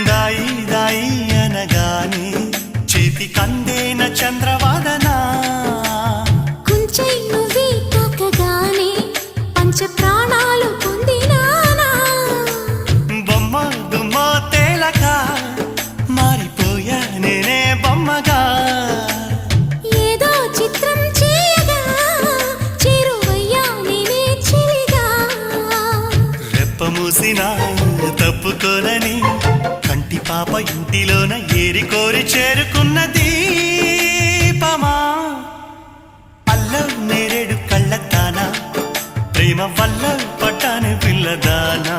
దాయి దాయి అనగానే చేతి కందేన చంద్రవాదనా కుంచై నువ్వే తాకగానే పంచ ప్రాణాలు పొందినానా బొమ్మ దుమ్మ తేలక మారిపోయా నేనే బొమ్మగా ఏదో చిత్రం చేయగా చేరువయ్యా నేనే చెలిగా రెప్ప మూసినా తప్పుకోలని కంటి పాప ఇంటిలోన ఏరి కోరి చేరుకున్న దీపమా అల్లం నేరేడు కళ్ళతానా ప్రేమ వల్ల పట్టాను పిల్లదానా